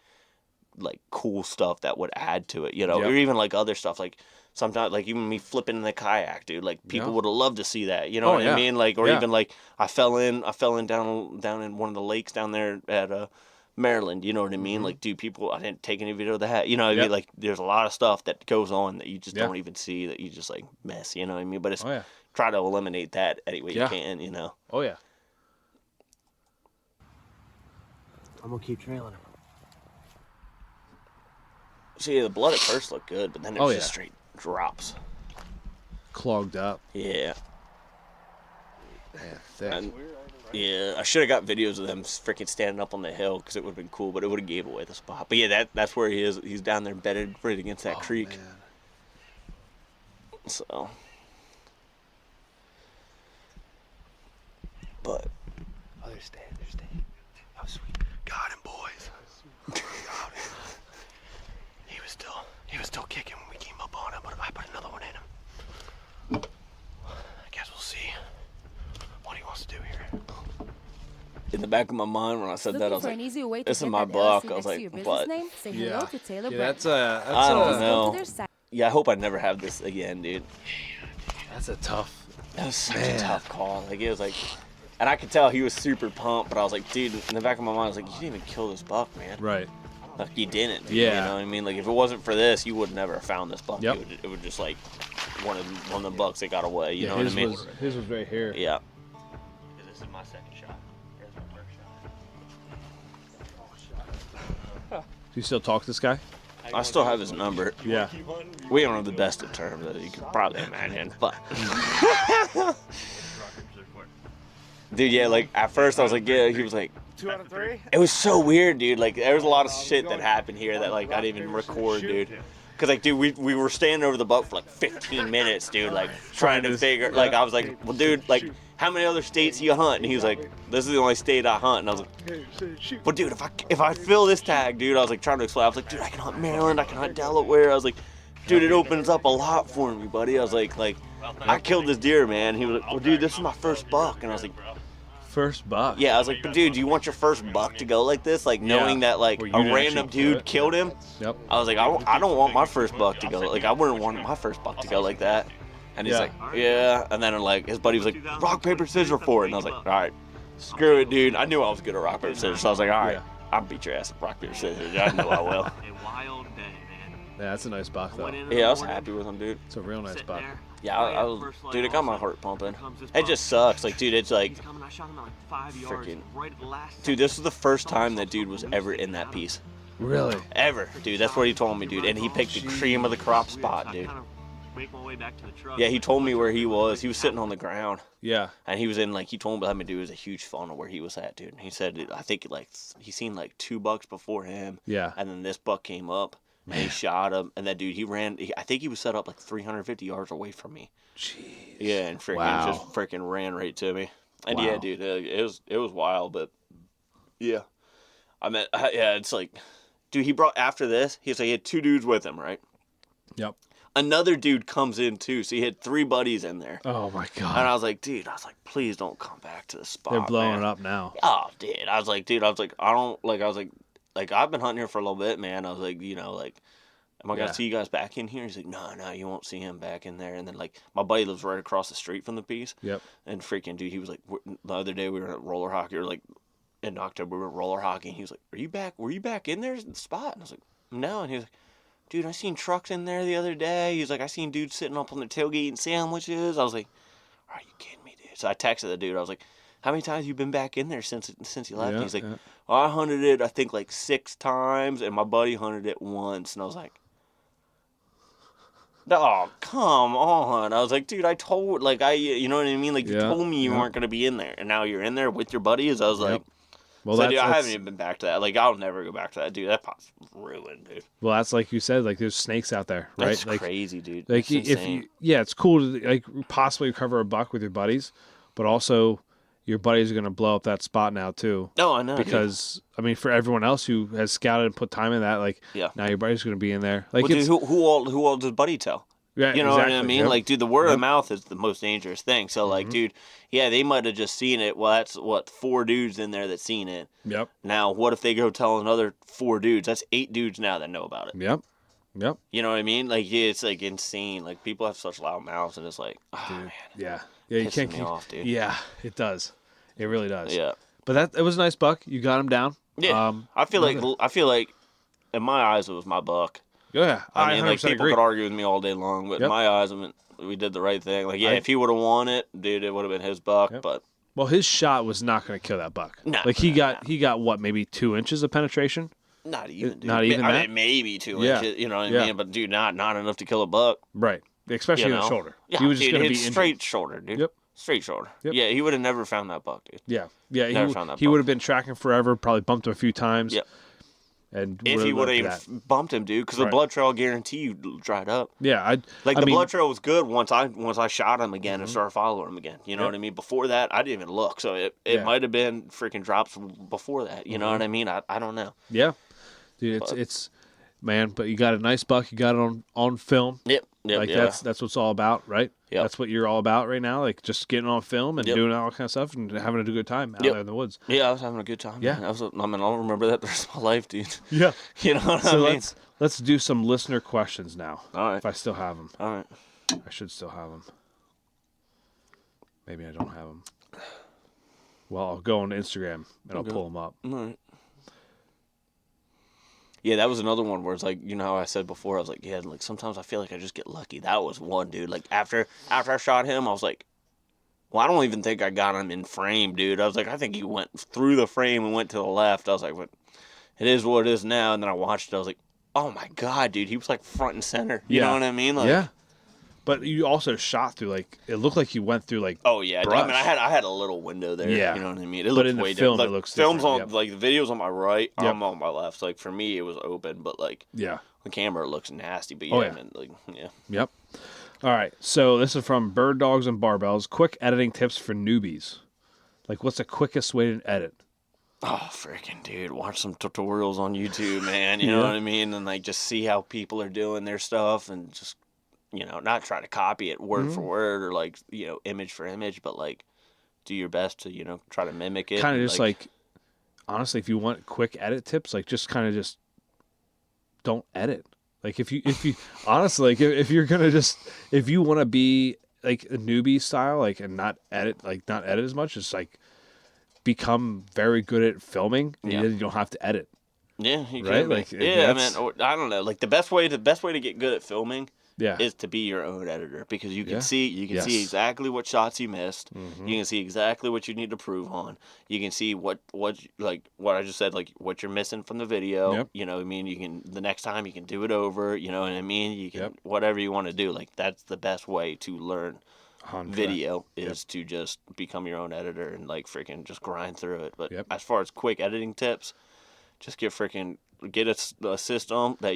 cool stuff that would add to it, you know? Or even, like, other stuff, like, sometimes, like, even me flipping in the kayak, dude, like, people would have loved to see that, you know what I mean? Like, or even, like, I fell in down in one of the lakes down there at Maryland, you know what I mean? Like, dude, I didn't take any video of that, you know what I mean? Like, there's a lot of stuff that goes on that you just don't even see, that you just, like, miss, you know what I mean? But it's, try to eliminate that any way you can, you know? Oh, yeah. I'm gonna keep trailing him. See, the blood at first looked good, but then it was just straight drops. Clogged up. Yeah. Man, thick. I should have got videos of them freaking standing up on the hill because it would have been cool, but it would have gave away the spot. But yeah, that's where he is. He's down there bedded right against that creek. Man. So. But. Oh, they're staying. Oh, sweet. Got him, boys. Got him. He was still kicking when we came up on him, but I put another one in him. I guess we'll see what he wants to do here. In the back of my mind, when I said that, I was like, "This is my buck." I was like, "But that's I don't know." Yeah, I hope I never have this again, dude. That's a tough. That was such a tough call. Like, it was like, and I could tell he was super pumped, but I was like, dude, in the back of my mind, I was like, you didn't even kill this buck, man. Right. Like, you didn't. Yeah. You know what I mean? Like, if it wasn't for this, you would never have found this buck. Yep. It would just, like, one of the bucks that got away. You know what I mean? His was right here. Yeah. This is my second shot. Here's my first shot. Do you still talk to this guy? I still have his number. Yeah. We don't have the best of terms that you can probably imagine, but. Dude, yeah, like, at first I was like, yeah, he was like, 2 out of 3? it was so weird, dude. Like, there was a lot of shit that happened here that, like, I didn't even record, dude. Because, like, dude, we were standing over the buck for, like, 15 minutes, dude, like, trying to figure, like, I was like, well, dude, like, how many other states you hunt? And he was like, this is the only state I hunt. And I was like, but, dude, if I fill this tag, dude, I was, like, trying to explain. I was like, dude, I can hunt Maryland, I can hunt Delaware. I was like, dude, it opens up a lot for me, buddy. I was like, I killed this deer, man. He was like, well, dude, this is my first buck. And I was like, first buck. yeah, I was like, but dude, do you want your first buck to go like this? Like, knowing that, like, a random dude killed him? Yep. I was like, I don't want my first buck to go. Like, I wouldn't want my first buck to go like that. And he's like, yeah. And then, like, his buddy was like, rock, paper, scissors for it. And I was like, all right, screw it, dude. I knew I was good at rock, paper, scissors. So I was like, all right, I'll beat your ass at rock, paper, scissors. I know I will. A wild day, man. Yeah, that's a nice buck though. Yeah, I was happy with him, dude. It's a real nice buck. Yeah, I was, dude, it got my heart pumping. It just sucks. Like, dude, it's like, freaking, dude, this was the first time that dude was ever in that piece. Really? Ever, dude. That's what he told me, dude. And he picked the cream of the crop spot, dude. Yeah, he told me where he was. He was sitting on the ground. Yeah. And he was in, like, he told me, dude, it was a huge funnel where he was at, dude. And he said, I think, like, he seen, like, 2 bucks before him. Yeah. And then this buck came up. And he shot him, and that dude, he ran. I think he was set up like 350 yards away from me. Jeez. Yeah, and freaking just freaking ran right to me. And yeah, dude, it was wild, but yeah, I mean, yeah, it's like, dude, he brought after this. He had 2 dudes with him, right? Yep. Another dude comes in too, so he had 3 buddies in there. Oh my god. And I was like, please don't come back to the spot. They're blowing man. it up now. Oh, dude, I was like, I don't like. I was like, I've been hunting here for a little bit, man. I was like, you know, like, am I going to see you guys back in here? He's like, no, you won't see him back in there. And then, like, my buddy lives right across the street from the piece. Yep. And freaking, dude, he was like, the other day we were at roller hockey, or like, in October we were at roller hockey, and he was like, were you back in there in the spot? And I was like, no. And he was like, dude, I seen trucks in there the other day. He was like, I seen dudes sitting up on the tailgate eating sandwiches. I was like, are you kidding me, dude? So I texted the dude. I was like, how many times you been back in there since you left? And he's like, well, I hunted it, I think, like 6 times, and my buddy hunted it once. And I was like, oh, come on. I was like, dude, I told, like, you know what I mean? Like, you told me you weren't going to be in there, and now you're in there with your buddies. I was like, well, so, dude, I haven't even been back to that. Like, I'll never go back to that, dude. That pot's ruined, dude. Well, that's like you said, like, there's snakes out there, right? That's like, crazy, dude. Like, it's cool to, like, possibly cover a buck with your buddies, but also your buddies are going to blow up that spot now, too. Oh, I know. Because, I mean, for everyone else who has scouted and put time in that, like, now your buddy's going to be in there. Like, well, dude, who all does buddy tell? Yeah, you know exactly. what I mean? Yep. Like, dude, the word of mouth is the most dangerous thing. So, like, dude, yeah, they might have just seen it. Well, that's, 4 dudes in there that seen it. Yep. Now, what if they go tell another 4 dudes? That's 8 dudes now that know about it. Yep. You know what I mean? Like, yeah, it's, like, insane. Like, people have such loud mouths, and it's like, oh, dude, man. Yeah, you can't keep me off, dude. Yeah, it does. It really does. Yeah. But it was a nice buck. You got him down. Yeah. I feel like, in my eyes, it was my buck. Yeah, I mean, like, people agree. could argue with me all day long, but in my eyes, I mean, we did the right thing. Like, yeah, if he would have won it, dude, it would have been his buck. But well, his shot was not going to kill that buck. No, like he got what, maybe 2 inches of penetration. Not even, dude. Not even that? I mean, maybe 2 inches. You know what I mean? But dude, not enough to kill a buck. Right, especially in the shoulder. Yeah, he was just going to be straight injured. shoulder, dude. Yep. Straight shoulder. Yep. Yeah, he would have never found that buck, dude. Yeah. Never found that he buck. would have been tracking forever. Probably bumped him a few times. Yep. And if he would have even bumped him, dude, because the blood trail, I guarantee you, dried up. Yeah, the blood trail was good once I shot him again and started following him again. You know what I mean? Before that, I didn't even look, so it might have been freaking drops before that. You know what I mean? I don't know. Yeah, dude, it's man, but you got a nice buck. You got it on film. Yep. Like that's what it's all about, right? Yep. That's what you're all about right now, like just getting on film and doing all kind of stuff and having a good time out there in the woods. Yeah, I was having a good time. Yeah, I'll remember that the rest of my life, dude. Yeah, you know what I mean. Let's do some listener questions now. All right, if I still have them. All right, I should still have them. Maybe I don't have them. Well, I'll go on Instagram and I'll pull them up. All right. Yeah, that was another one where it's like, you know how I said before, I was like, yeah, like sometimes I feel like I just get lucky. That was one, dude. Like after I shot him, I was like, well, I don't even think I got him in frame, dude. I was like, I think he went through the frame and went to the left. I was like, well, it is what it is now. And then I watched it. I was like, oh my God, dude. He was like front and center. You know what I mean? Like, yeah. But you also shot through, like, it looked like you went through, like, oh, yeah. brush. I mean, I had a little window there. Yeah. You know what I mean? It looked way film, different. it looks film's different. on, like, the video's on my right. I'm on my left. So, like, for me, it was open. But, like, the camera looks nasty. But, yeah, man, like, yeah. Yep. All right. So, this is from Bird Dogs and Barbells. Quick editing tips for newbies. Like, what's the quickest way to edit? Oh, freaking dude. Watch some tutorials on YouTube, man. You know what I mean? And, like, just see how people are doing their stuff and just, you know, not try to copy it word for word or, like, you know, image for image, but, like, do your best to, you know, try to mimic it. Kind of just, like, honestly, if you want quick edit tips, like, just kind of just don't edit. Like, if you honestly, like, if you're going to if you want to be, like, a newbie style, like, and not edit as much, it's, like, become very good at filming, and then you don't have to edit. Yeah, you right? can be. Like, Yeah, man. I don't know. Like the best way to get good at filming yeah, is to be your own editor, because you can Yeah. see exactly what shots you missed. Mm-hmm. You can see exactly what you need to prove on. You can see what I just said, like what you're missing from the video. Yep. You know what I mean? You can, the next time you can do it over, you know what I mean? You can Yep. whatever you want to do. Like that's the best way to learn 100%. video is to just become your own editor and like freaking just grind through it. But Yep. as far as quick editing tips, just get a system that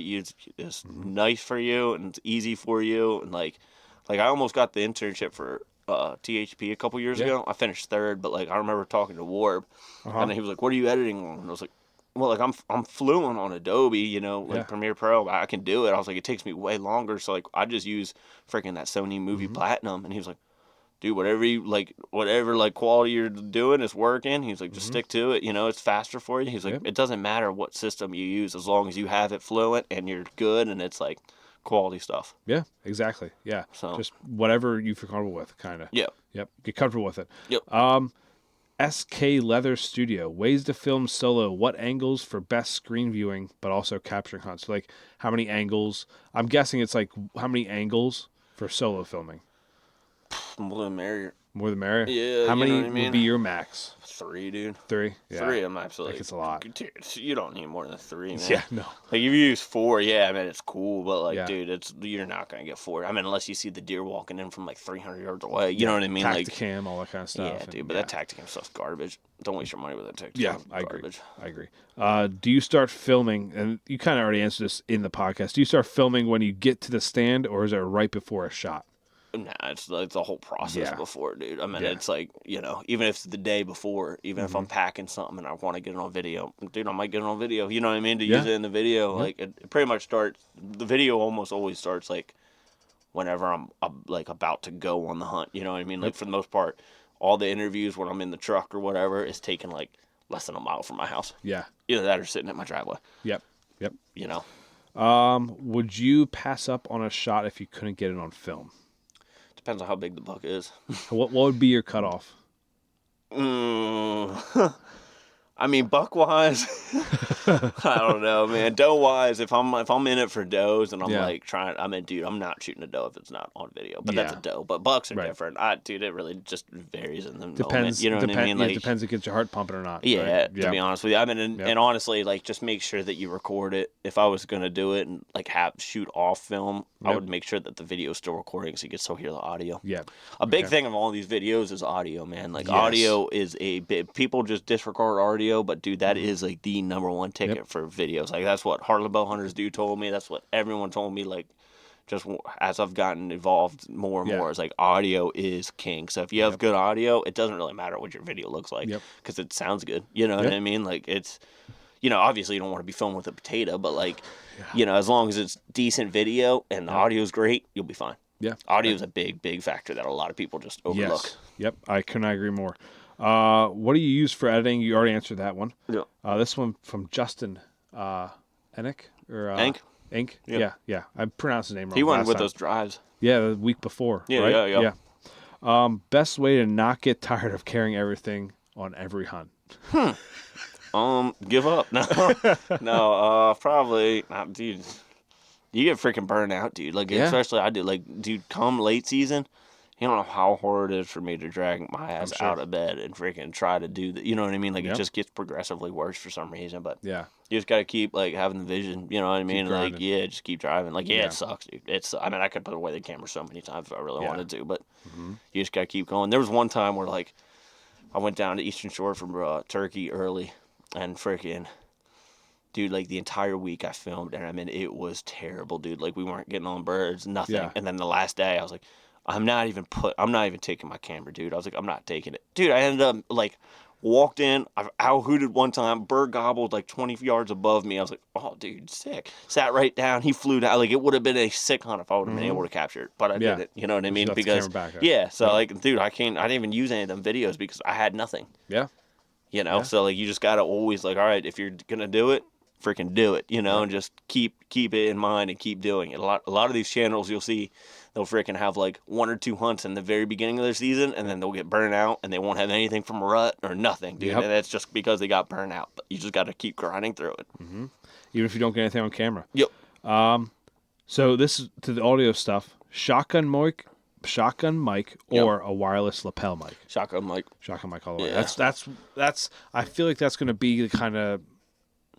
is nice for you and it's easy for you. And like I almost got the internship for THP a couple years ago. I finished third, but like I remember talking to Warb, and he was like, "What are you editing on?" And I was like, "Well, like I'm fluent on Adobe, you know, like Premiere Pro. I can do it." I was like, "It takes me way longer, so like I just use freaking that Sony Movie Platinum." And he was like, "Dude, whatever quality you're doing is working." He's like, "Just stick to it. You know, it's faster for you." He's like, "It doesn't matter what system you use as long as you have it fluent and you're good and it's like quality stuff." Yeah, exactly. Yeah. So just whatever you feel comfortable with, kind of. yeah, Yep. Get comfortable with it. yep. SK Leather Studio, ways to film solo. What angles for best screen viewing, but also capturing hunts? So like, how many angles? I'm guessing it's like how many angles for solo filming? More the merrier. More the merrier. Yeah. How you many know what I mean? would be your max? 3, dude. 3. Yeah. 3. I'm absolutely. Like it's a lot. Dude, you don't need more than 3, man. Yeah. No. Like if you use 4, yeah, I mean it's cool, but like, Yeah. dude, you're not gonna get 4. I mean, unless you see the deer walking in from like 300 yards away. You know what I mean? Tacticam, all that kind of stuff. Yeah, dude. But that Tacticam stuff's garbage. Don't waste your money with that Tacticam. Yeah, I garbage. agree. Do you start filming? And you kind of already answered this in the podcast. Do you start filming when you get to the stand, or is it right before a shot? Nah, it's the whole process Yeah. before, dude. I mean, Yeah. it's like, you know, even if it's the day before, even if I'm packing something and I want to get it on video, dude, I might get it on video. You know what I mean? To use it in the video, like it pretty much starts. The video almost always starts like whenever I'm like about to go on the hunt. You know what I mean? Like for the most part, all the interviews when I'm in the truck or whatever is taking like less than a mile from my house. Yeah. Either that or sitting at my driveway. Yep. You know. Would you pass up on a shot if you couldn't get it on film? Depends on how big the buck is. What would be your cutoff? I mean, buck wise, I don't know, man. Doe wise, if I'm in it for does and I'm like trying, I mean, dude, I'm not shooting a doe if it's not on video. But that's a doe. But bucks are different. Dude, it really just varies in the moment. You know what I mean? Like, it depends if it gets your heart pumping or not. Yeah, right? to be honest with you. I mean, and honestly, like, just make sure that you record it. If I was gonna do it and like shoot off film, I would make sure that the video is still recording so you can still hear the audio. Yeah. A big thing of all these videos is audio, man. Like audio is a big. People just disregard audio, but dude, that is like the number one ticket for videos. Like that's what Harlan Bow Hunters do told me. That's what everyone told me. Like just as I've gotten involved more and more, it's like audio is king. So if you have good audio, it doesn't really matter what your video looks like because it sounds good. You know what I mean? Like it's, you know, obviously you don't want to be filmed with a potato, but like, you know, as long as it's decent video and the audio is great, you'll be fine. Yeah. Audio is a big factor that a lot of people just overlook. Yes. Yep. I couldn't agree more. What do you use for editing? You already answered that one. Yeah. This one from Justin Enick or Ink. Yep. Yeah. I pronounced his name wrong. He went with time. those drives. Yeah, the week before. Right? Yeah. Best way to not get tired of carrying everything on every hunt. Give up. No, probably not, dude. You get freaking burned out, dude. Like, especially I do. Like, dude, come late season, you don't know how hard it is for me to drag my ass out of bed and freaking try to do that. You know what I mean? Like, it just gets progressively worse for some reason. But you just got to keep, like, having the vision. You know what I mean? Like, just keep driving. Like, it sucks, dude. I mean, I could put away the camera so many times if I really wanted to, but you just got to keep going. There was one time where, like, I went down to Eastern Shore from Turkey early and freaking... Dude, like the entire week I filmed, and I mean, it was terrible, dude. Like we weren't getting on birds, nothing. Yeah. And then the last day, I was like, I'm not even taking my camera, dude. I was like, I'm not taking it, dude. I ended up like walked in, I owl hooted one time, bird gobbled like 20 yards above me. I was like, oh, dude, sick. Sat right down, he flew down. Like it would have been a sick hunt if I would have been able to capture it, but I didn't. You know what I mean? Because like, dude, I didn't even use any of them videos because I had nothing. Yeah. You know, so like you just gotta always like, all right, if you're gonna do it. freaking do it, and just keep it in mind and keep doing it. A lot of these channels you'll see, they'll freaking have like 1 or 2 hunts in the very beginning of their season, and then they'll get burned out, and they won't have anything from a rut or nothing, dude. And that's just because they got burned out. But you just got to keep grinding through it. Mm-hmm. Even if you don't get anything on camera. Yep. So this is to the audio stuff. Shotgun mic, or a wireless lapel mic. Shotgun mic all the way. Yeah. That's. I feel like that's going to be kind of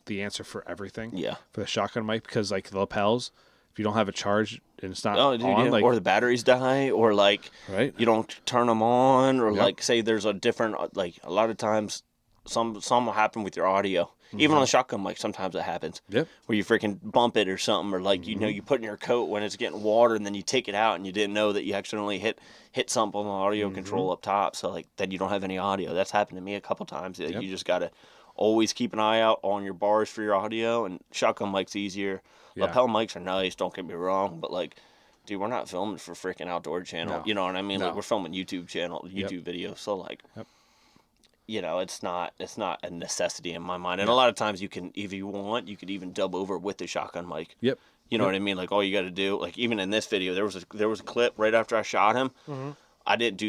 the answer for everything. Yeah. For the shotgun mic, because like the lapels, if you don't have a charge and it's not on, like, or the batteries die, or like you don't turn them on, or like say there's a different, like a lot of times some will happen with your audio. Even on the shotgun mic, sometimes it happens. Yep. Where you freaking bump it or something, or like you put in your coat when it's getting water, and then you take it out, and you didn't know that you accidentally hit something on the audio control up top. So like then you don't have any audio. That's happened to me a couple times. You just gotta always keep an eye out on your bars for your audio. And shotgun mic's easier. Yeah. Lapel mics are nice. Don't get me wrong, but like, dude, we're not filming for freaking outdoor channel. No. You know what I mean? No. Like we're filming YouTube videos. So like. Yep. It's not a necessity in my mind. And a lot of times you can, if you want, you could even dub over with the shotgun mic. Yep. You know what I mean? Like all you got to do, like even in this video, there was a clip right after I shot him. Mm-hmm. I didn't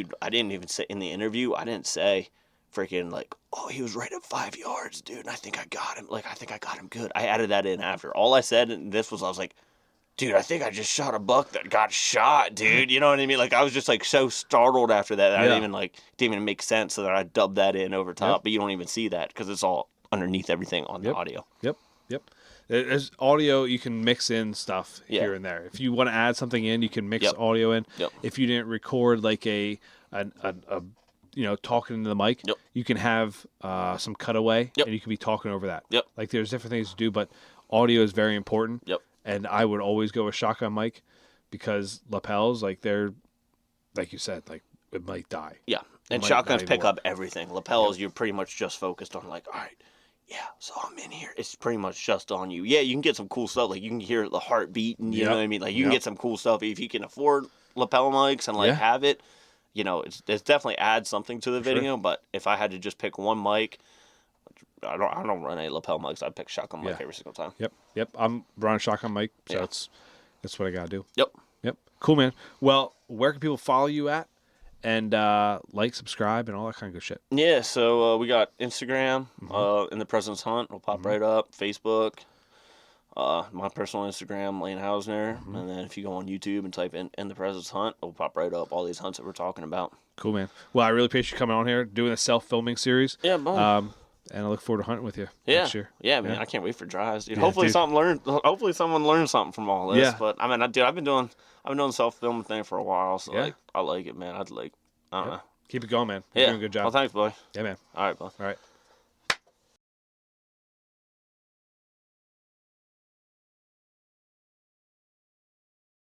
even say in the interview, I didn't say freaking like, oh, he was right at 5 yards, dude. And I think I got him. Like, I think I got him good. I added that in after. All I said in this was, I was like, dude, I think I just shot a buck that got shot, dude. You know what I mean? Like, I was just, like, so startled after that. I didn't even make sense, so that I dubbed that in over top. Yep. But you don't even see that because it's all underneath everything on the audio. Yep. There's audio, you can mix in stuff here and there. If you want to add something in, you can mix audio in. Yep. If you didn't record, like, a talking to the mic, you can have some cutaway, and you can be talking over that. Yep. Like, there's different things to do, but audio is very important. Yep. And I would always go with shotgun mic because lapels, like they're, like you said, like it might die. Yeah, and shotguns pick up everything. Lapels, you're pretty much just focused on like, all right, so I'm in here. It's pretty much just on you. Yeah, you can get some cool stuff. Like you can hear the heartbeat, and you know what I mean. Like you can get some cool stuff if you can afford lapel mics and like have it. It's definitely adds something to the video. Sure. But if I had to just pick one mic. I don't run any lapel mics. I pick shotgun mic every single time. Yep. I'm running shotgun mic, so that's what I gotta do. Yep. Cool, man. Well, where can people follow you at? And like, subscribe, and all that kind of good shit. Yeah. So we got Instagram, In the President's Hunt. It'll pop right up. Facebook, my personal Instagram, Lane Housner, and then if you go on YouTube and type in the President's Hunt, it'll pop right up. All these hunts that we're talking about. Cool, man. Well, I really appreciate you coming on here, doing a self-filming series. Yeah, man. And I look forward to hunting with you next year. Yeah, man. I can't wait for drives, dude. Hopefully someone learns something from all this. Yeah. But I mean, I've been doing self-filming thing for a while, so like I like it, man. I don't know. Keep it going, man. You're doing a good job. Well, thanks, boy. Yeah, man. All right, bud. All right.